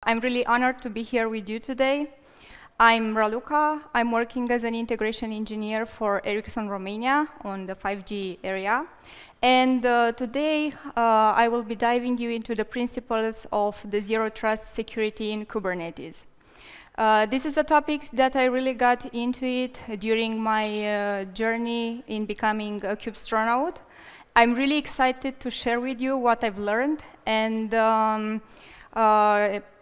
I'm really honored to be here with you today. I'm Raluca. I'm working as an integration engineer for Ericsson Romania on the 5G area. And today, I will be diving you into the principles of the zero trust security in Kubernetes. This is a topic that I really got into it during my journey in becoming a Kubestronaut. I'm really excited to share with you what I've learned and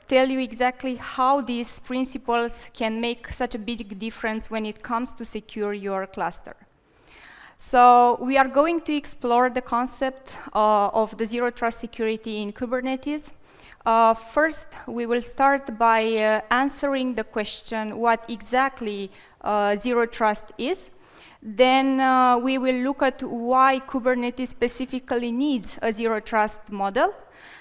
tell you exactly how these principles can make such a big difference when it comes to secure your cluster. So we are going to explore the concept of the zero trust security in Kubernetes. First, we will start by answering the question what exactly zero trust is. Then we will look at why Kubernetes specifically needs a zero trust model.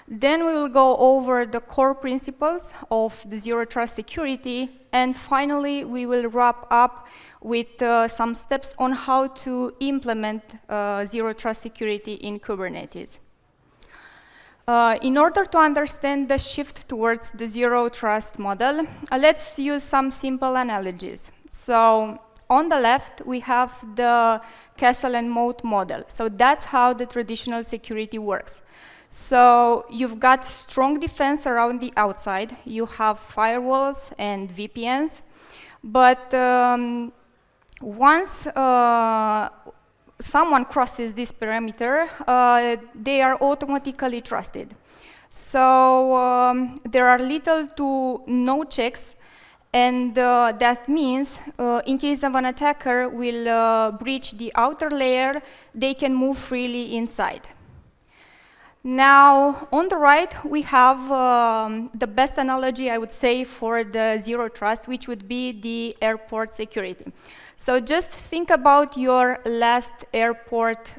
Then we will go over the core principles of the zero trust security. And finally, we will wrap up with some steps on how to implement zero trust security in Kubernetes. In order to understand the shift towards the zero trust model, let's use some simple analogies. So on the left, we have the castle and moat model. So that's how the traditional security works. So you've got strong defense around the outside. You have firewalls and VPNs. But once someone crosses this parameter, they are automatically trusted. So there are little to no checks. And that means, in case of an attacker will breach the outer layer, they can move freely inside. Now, on the right, we have the best analogy, I would say, for the zero trust, which would be the airport security. So just think about your last airport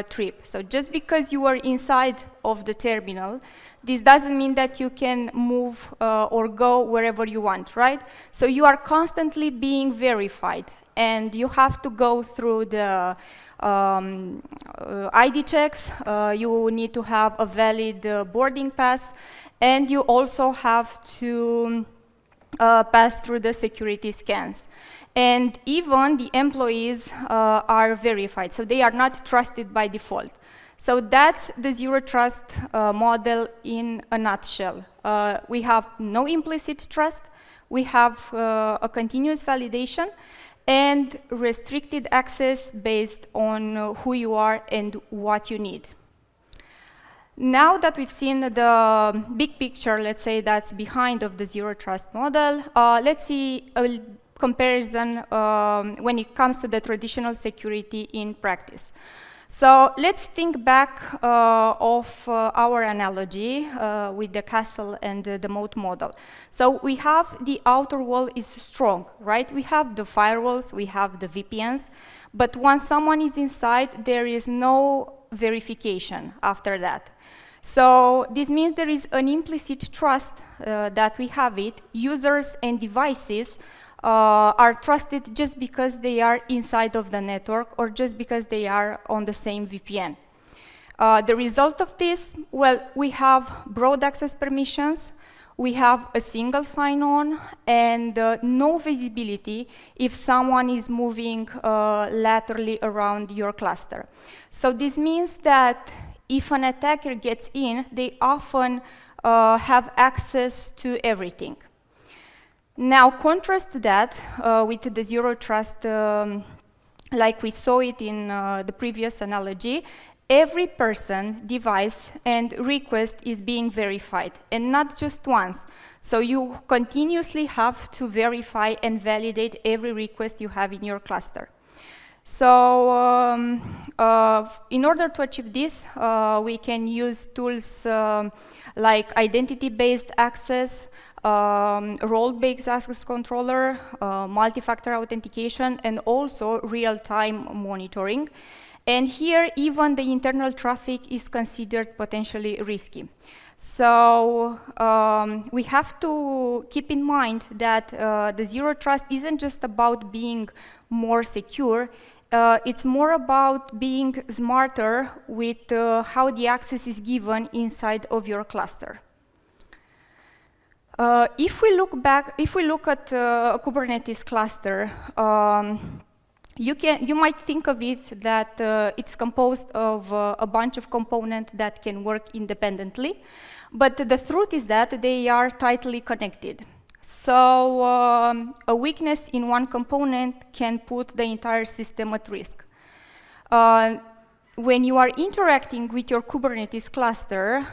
trip. So just because you are inside of the terminal, this doesn't mean that you can move or go wherever you want, right? So you are constantly being verified, and you have to go through the ID checks. You need to have a valid boarding pass, and you also have to pass through the security scans. And even the employees are verified, so they are not trusted by default. So that's the zero trust model in a nutshell. We have no implicit trust, we have a continuous validation, and restricted access based on who you are and what you need. Now that we've seen the big picture, let's say, that's behind of the zero trust model, let's see a comparison when it comes to the traditional security in practice. So let's think back of our analogy with the castle and the moat model. So we have the outer wall is strong, right? We have the firewalls, we have the VPNs, but once someone is inside, there is no verification after that. So this means there is an implicit trust that we have it. Users and devices are trusted just because they are inside of the network or just because they are on the same VPN. The result of this, well, we have broad access permissions, we have a single sign-on, and no visibility if someone is moving laterally around your cluster. So this means that if an attacker gets in, they often have access to everything. Now, contrast that with the zero trust, like we saw it in the previous analogy. Every person, device, and request is being verified, and not just once. So you continuously have to verify and validate every request you have in your cluster. So in order to achieve this, we can use tools like identity-based access, role-based access controller, multi-factor authentication, and also real-time monitoring. And here, even the internal traffic is considered potentially risky. So we have to keep in mind that the zero trust isn't just about being more secure. It's more about being smarter with how the access is given inside of your cluster. If we look at a Kubernetes cluster, you might think of it that it's composed of a bunch of components that can work independently, but the truth is that they are tightly connected. So a weakness in one component can put the entire system at risk. When you are interacting with your Kubernetes cluster,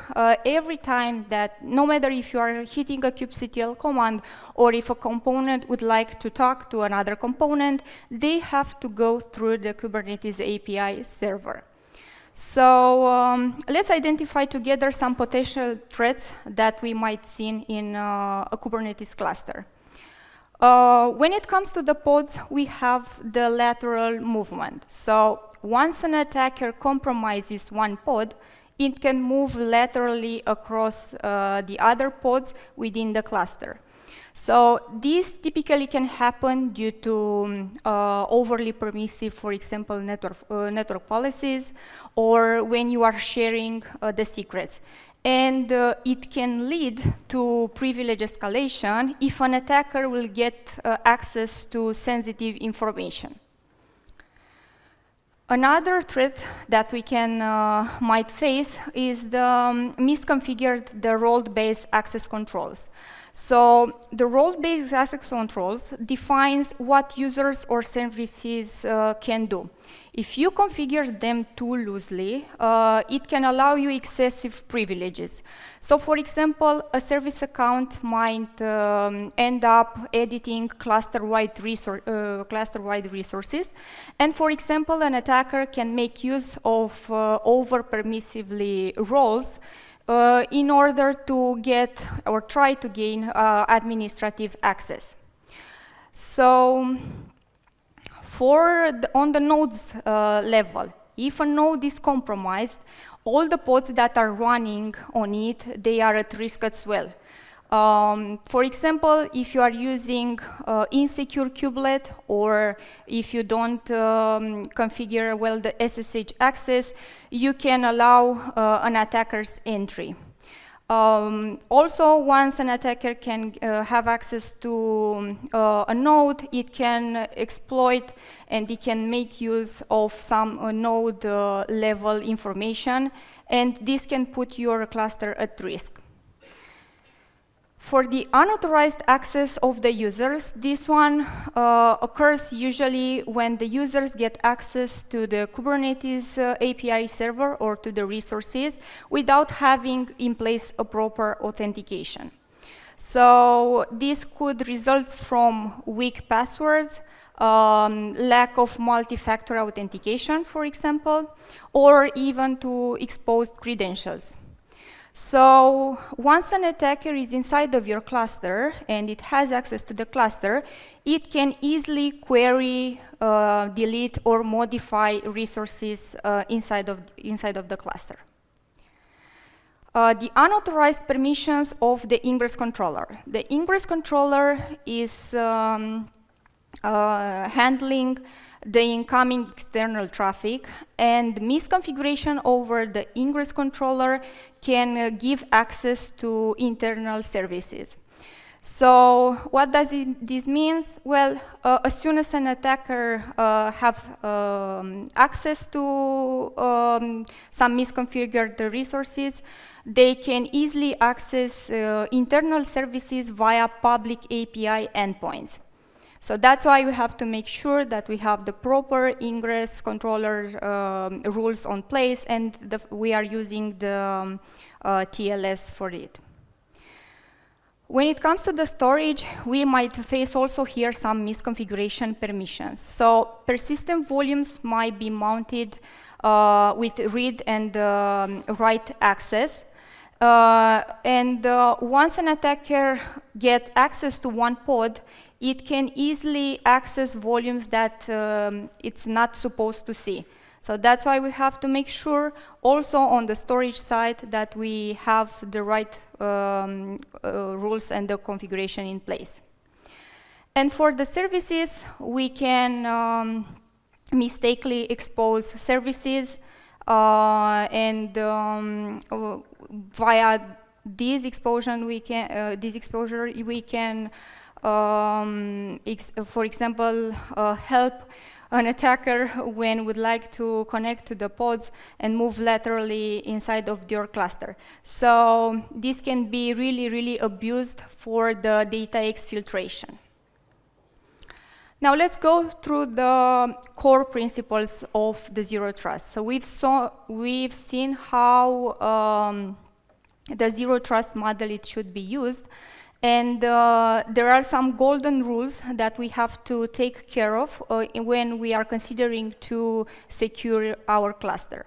every time that, no matter if you are hitting a kubectl command or if a component would like to talk to another component, they have to go through the Kubernetes API server. So let's identify together some potential threats that we might see in a Kubernetes cluster. When it comes to the pods, we have the lateral movement. So once an attacker compromises one pod, it can move laterally across the other pods within the cluster. So this typically can happen due to overly permissive, for example, network policies, or when you are sharing the secrets. And it can lead to privilege escalation if an attacker will get access to sensitive information. Another threat that we might face is the misconfigured role-based access controls. So the role-based access controls defines what users or services can do. If you configure them too loosely, it can allow you excessive privileges. So for example, a service account might end up editing cluster-wide resources. And for example, an attacker can make use of over-permissively roles in order to get or try to gain administrative access. So on the nodes level, if a node is compromised, all the pods that are running on it, they are at risk as well. For example, if you are using insecure kubelet, or if you don't configure well the SSH access, you can allow an attacker's entry. Also, once an attacker can have access to a node, it can exploit and it can make use of some node level information, and this can put your cluster at risk. For the unauthorized access of the users, this one occurs usually when the users get access to the Kubernetes API server or to the resources without having in place a proper authentication. So this could result from weak passwords, lack of multi-factor authentication, for example, or even to exposed credentials. So once an attacker is inside of your cluster and it has access to the cluster, it can easily query, delete, or modify resources inside of the cluster. The unauthorized permissions of the ingress controller. The ingress controller is handling the incoming external traffic, and misconfiguration over the ingress controller can give access to internal services. So what does this mean? Well, as soon as an attacker have access to some misconfigured resources, they can easily access internal services via public API endpoints. So that's why we have to make sure that we have the proper ingress controller rules on place, and we are using the TLS for it. When it comes to the storage, we might face also here some misconfiguration permissions. So persistent volumes might be mounted with read and write access. Once an attacker gets access to one pod, it can easily access volumes that it's not supposed to see. So that's why we have to make sure also on the storage side that we have the right rules and the configuration in place. And for the services, we can mistakenly expose services and via this exposure we can, for example, help an attacker when would like to connect to the pods and move laterally inside of your cluster. So this can be really, really abused for the data exfiltration. Now let's go through the core principles of the Zero Trust. So we've seen how the Zero Trust model it should be used. And there are some golden rules that we have to take care of when we are considering to secure our cluster.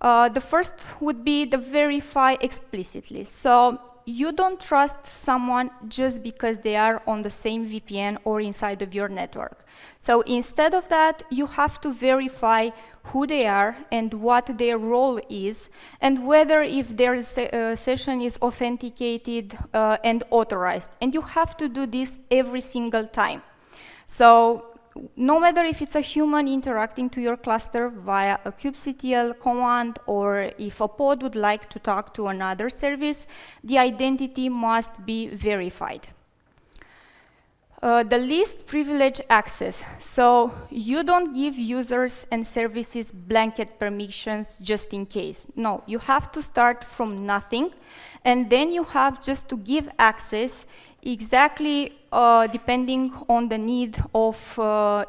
The first would be the verify explicitly. So you don't trust someone just because they are on the same VPN or inside of your network. So instead of that, you have to verify who they are and what their role is, and whether if their session is authenticated and authorized. And you have to do this every single time. So no matter if it's a human interacting to your cluster via a kubectl command, or if a pod would like to talk to another service, the identity must be verified. The least privileged access. So you don't give users and services blanket permissions just in case. No, you have to start from nothing, and then you have just to give access exactly depending on the need of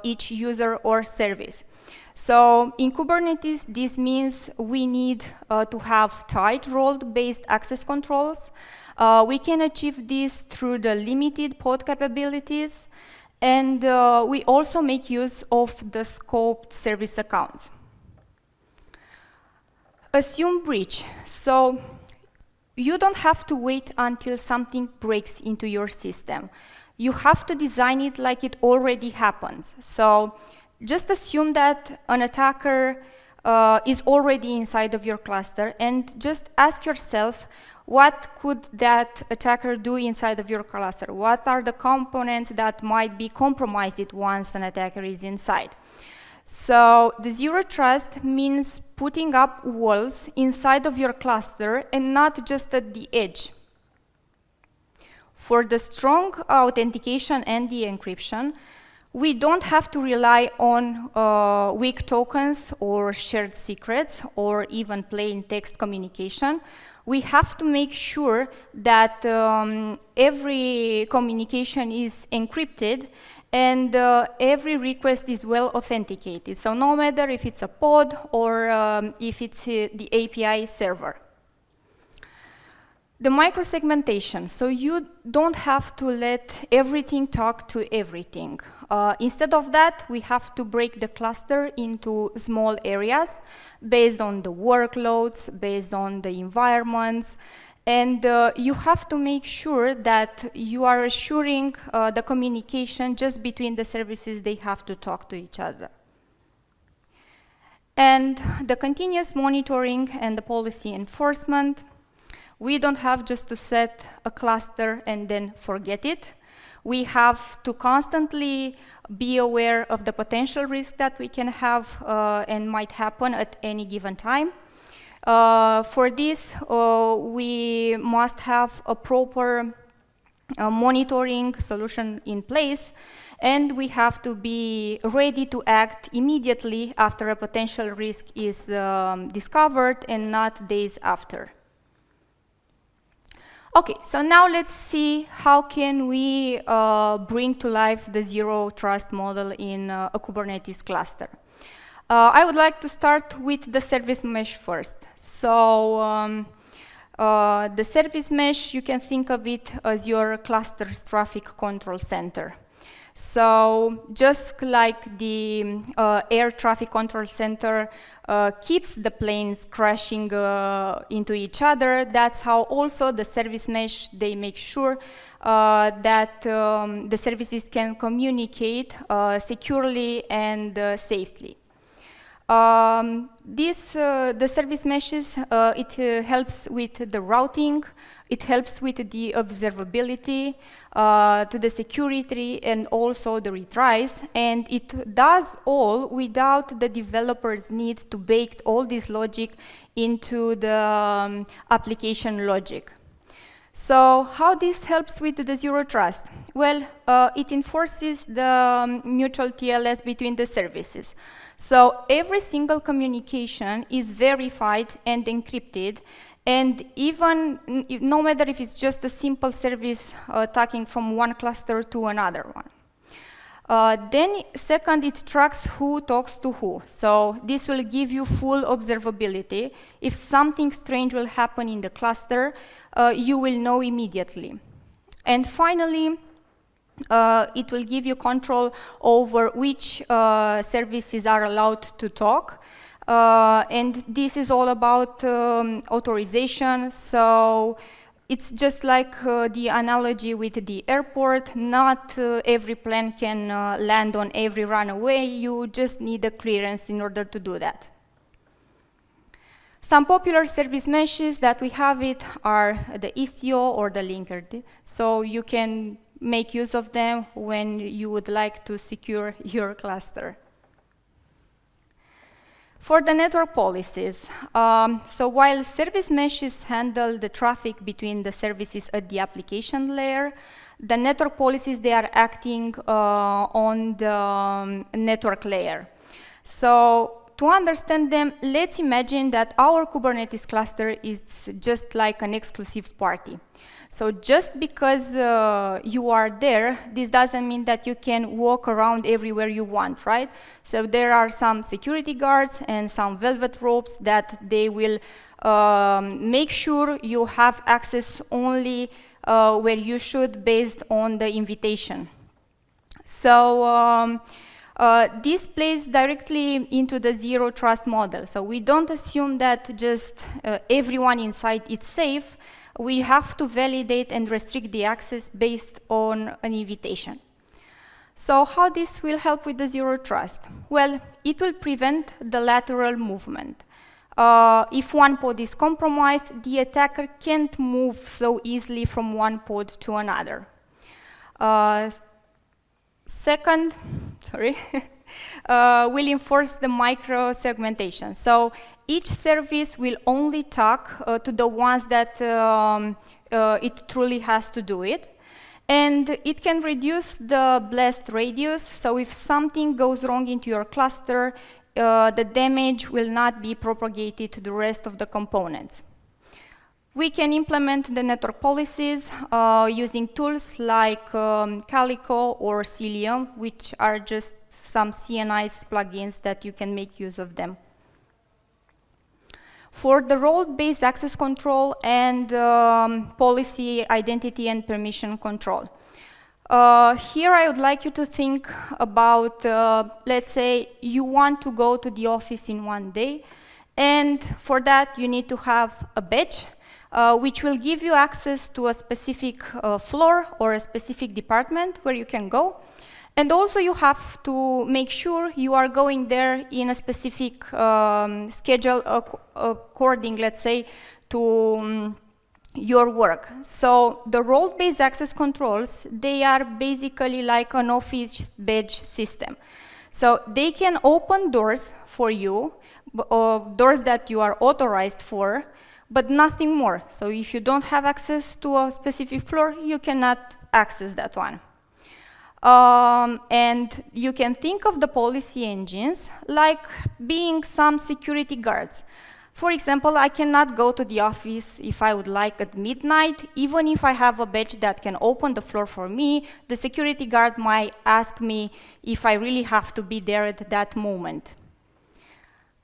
each user or service. So in Kubernetes, this means we need to have tight role-based access controls. We can achieve this through the limited pod capabilities, and we also make use of the scoped service accounts. Assume breach. So you don't have to wait until something breaks into your system. You have to design it like it already happens. So just assume that an attacker is already inside of your cluster, and just ask yourself, what could that attacker do inside of your cluster? What are the components that might be compromised once an attacker is inside? So the Zero Trust means putting up walls inside of your cluster and not just at the edge. For the strong authentication and the encryption, we don't have to rely on weak tokens or shared secrets or even plain text communication. We have to make sure that every communication is encrypted and every request is well authenticated. So no matter if it's a pod or if it's the API server. The microsegmentation. So you don't have to let everything talk to everything. Instead of that, we have to break the cluster into small areas based on the workloads, based on the environments, and you have to make sure that you are assuring the communication just between the services they have to talk to each other. And the continuous monitoring and the policy enforcement. We don't have just to set a cluster and then forget it. We have to constantly be aware of the potential risk that we can have and might happen at any given time. For this, we must have a proper monitoring solution in place, and we have to be ready to act immediately after a potential risk is discovered and not days after. Okay, so now let's see how can we bring to life the Zero Trust model in a Kubernetes cluster. I would like to start with the service mesh first. So the service mesh, you can think of it as your cluster's traffic control center. So just like the air traffic control center keeps the planes crashing into each other, that's how also the service mesh, they make sure that the services can communicate securely and safely. The service meshes, it helps with the routing, it helps with the observability, to the security, and also the retries, and it does all without the developers need to bake all this logic into the application logic. So how this helps with the zero trust? Well, it enforces the mutual TLS between the services. So every single communication is verified and encrypted, and even no matter if it's just a simple service talking from one cluster to another one. Then second, it tracks who talks to who. So this will give you full observability. If something strange will happen in the cluster, you will know immediately. And finally, it will give you control over which services are allowed to talk. And this is all about authorization. So it's just like the analogy with the airport. Not every plane can land on every runway. You just need a clearance in order to do that. Some popular service meshes that we have are the Istio or the Linkerd. So you can make use of them when you would like to secure your cluster. For the network policies, so while service meshes handle the traffic between the services at the application layer, the network policies, they are acting on the network layer. So to understand them, let's imagine that our Kubernetes cluster is just like an exclusive party. So just because you are there, this doesn't mean that you can walk around everywhere you want, right? So there are some security guards and some velvet ropes that they will make sure you have access only where you should based on the invitation. So this plays directly into the zero trust model. So we don't assume that just everyone inside is safe. We have to validate and restrict the access based on an invitation. So how this will help with the zero trust? Well, it will prevent the lateral movement. If one pod is compromised, the attacker can't move so easily from one pod to another. Second, will enforce the micro-segmentation. So each service will only talk to the ones that it truly has to do it. And it can reduce the blast radius. So if something goes wrong into your cluster, the damage will not be propagated to the rest of the components. We can implement the network policies using tools like Calico or Cilium, which are just some CNI plugins that you can make use of them. For the role-based access control and policy identity and permission control. Here I would like you to think about, let's say you want to go to the office in one day, and for that you need to have a badge, which will give you access to a specific floor or a specific department where you can go. And also you have to make sure you are going there in a specific schedule according, let's say, to your work. So the role-based access controls, they are basically like an office badge system. So they can open doors for you, doors that you are authorized for, but nothing more. So if you don't have access to a specific floor, you cannot access that one. And you can think of the policy engines like being some security guards. For example, I cannot go to the office if I would like at midnight. Even if I have a badge that can open the floor for me, the security guard might ask me if I really have to be there at that moment.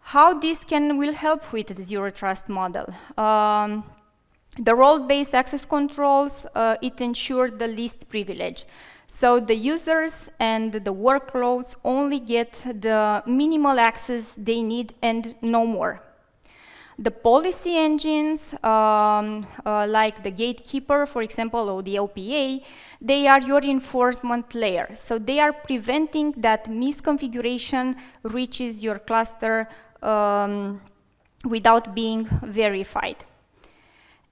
How this will help with the zero trust model? The role-based access controls, it ensures the least privilege. So the users and the workloads only get the minimal access they need and no more. The policy engines, like the gatekeeper, for example, or the OPA, they are your enforcement layer. So they are preventing that misconfiguration reaches your cluster without being verified.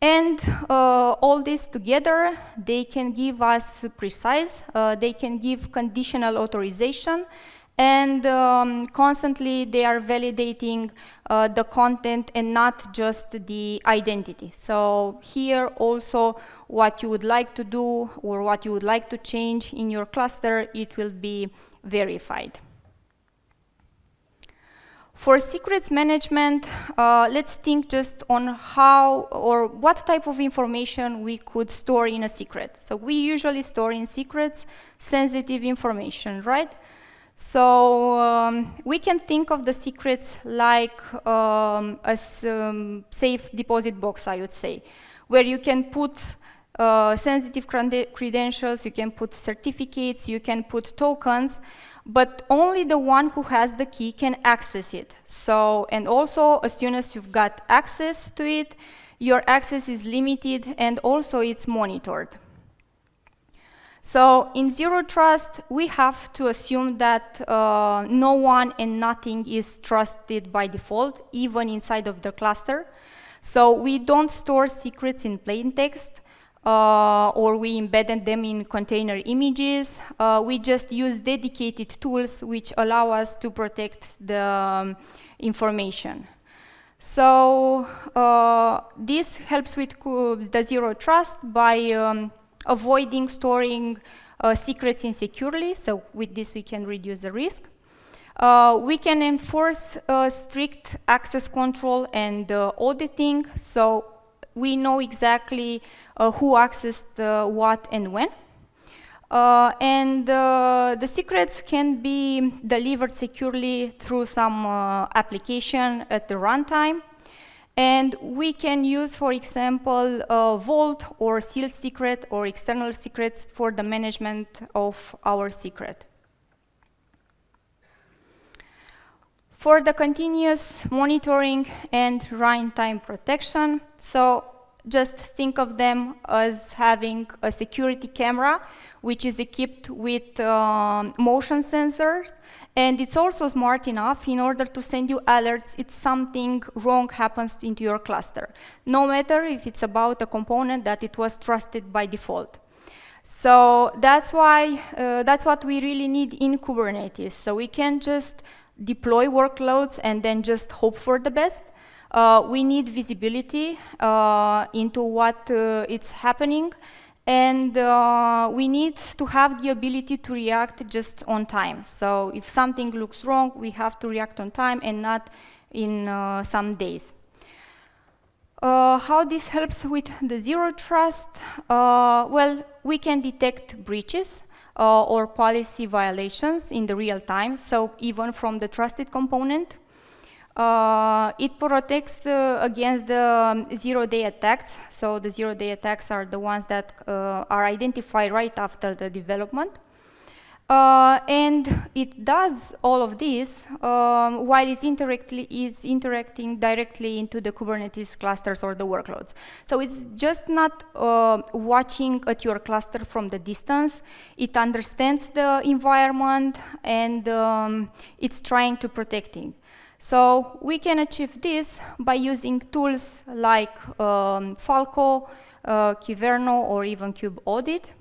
And all this together, they can give us precise, they can give conditional authorization, and constantly they are validating the content and not just the identity. So here also what you would like to do or what you would like to change in your cluster, it will be verified. For secrets management, let's think just on how or what type of information we could store in a secret. So we usually store in secrets sensitive information, right? So we can think of the secrets like a safe deposit box, I would say, where you can put sensitive credentials, you can put certificates, you can put tokens, but only the one who has the key can access it. So, and also, as soon as you've got access to it, your access is limited and also it's monitored. So in Zero Trust, we have to assume that no one and nothing is trusted by default, even inside of the cluster. So we don't store secrets in plain text, or we embedded them in container images. We just use dedicated tools which allow us to protect the information. So this helps with the Zero Trust by avoiding storing secrets insecurely. So with this, we can reduce the risk. We can enforce strict access control and auditing. So we know exactly who accessed what and when. And the secrets can be delivered securely through some application at the runtime. And we can use, for example, Vault or sealed secret or external secrets for the management of our secret. For the continuous monitoring and runtime protection, so just think of them as having a security camera, which is equipped with motion sensors, and it's also smart enough in order to send you alerts if something wrong happens into your cluster, no matter if it's about a component that it was trusted by default. So that's why, that's what we really need in Kubernetes. So we can't just deploy workloads and then just hope for the best. We need visibility into what it's happening, and we need to have the ability to react just on time. So if something looks wrong, we have to react on time and not in some days. How this helps with the Zero Trust? Well, we can detect breaches or policy violations in the real time, so even from the trusted component. It protects against the zero-day attacks. So the zero-day attacks are the ones that are identified right after the development. And it does all of this while it's interacting directly into the Kubernetes clusters or the workloads. So it's just not watching at your cluster from the distance. It understands the environment and it's trying to protect it. So we can achieve this by using tools like Falco, Kyverno, or even KubeAudit.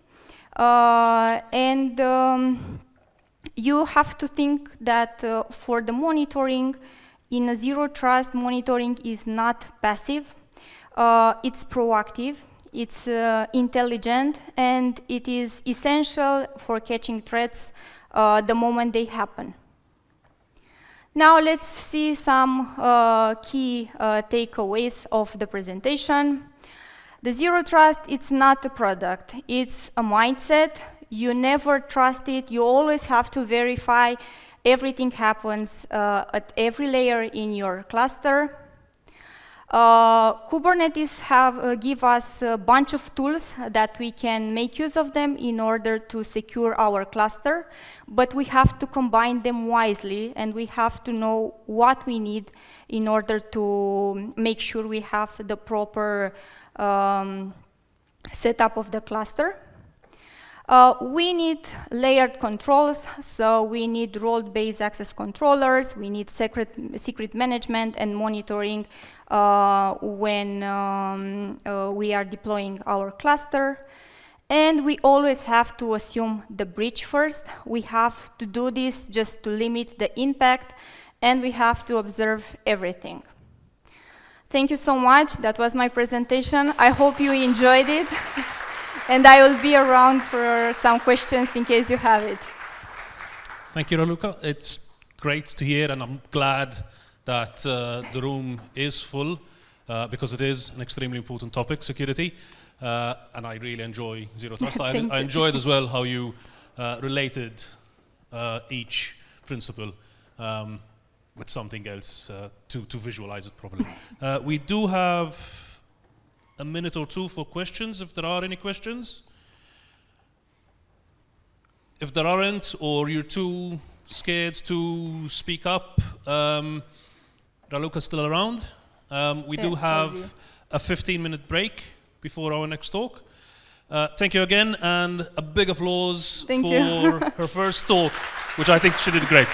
You have to think that for the monitoring, in a Zero Trust, monitoring is not passive. It's proactive, it's intelligent, and it is essential for catching threats the moment they happen. Now let's see some key takeaways of the presentation. The Zero Trust, it's not a product, it's a mindset. You never trust it, you always have to verify everything happens at every layer in your cluster. Kubernetes give us a bunch of tools that we can make use of them in order to secure our cluster, but we have to combine them wisely, and we have to know what we need in order to make sure we have the proper setup of the cluster. We need layered controls, so we need role-based access controllers, we need secret management and monitoring when we are deploying our cluster. And we always have to assume the breach first. We have to do this just to limit the impact, and we have to observe everything. Thank you so much. That was my presentation. I hope you enjoyed it. And I will be around for some questions in case you have it. Thank you, Raluca. It's great to hear, and I'm glad that the room is full because it is an extremely important topic, security. And I really enjoy Zero Trust. I enjoyed as well how you related each principle with something else to visualize it properly. We do have a minute or two for questions, if there are any questions. If there aren't, or you're too scared to speak up, Raluca's still around. We do have a 15-minute break before our next talk. Thank you again, and a big applause for her first talk, which I think she did great.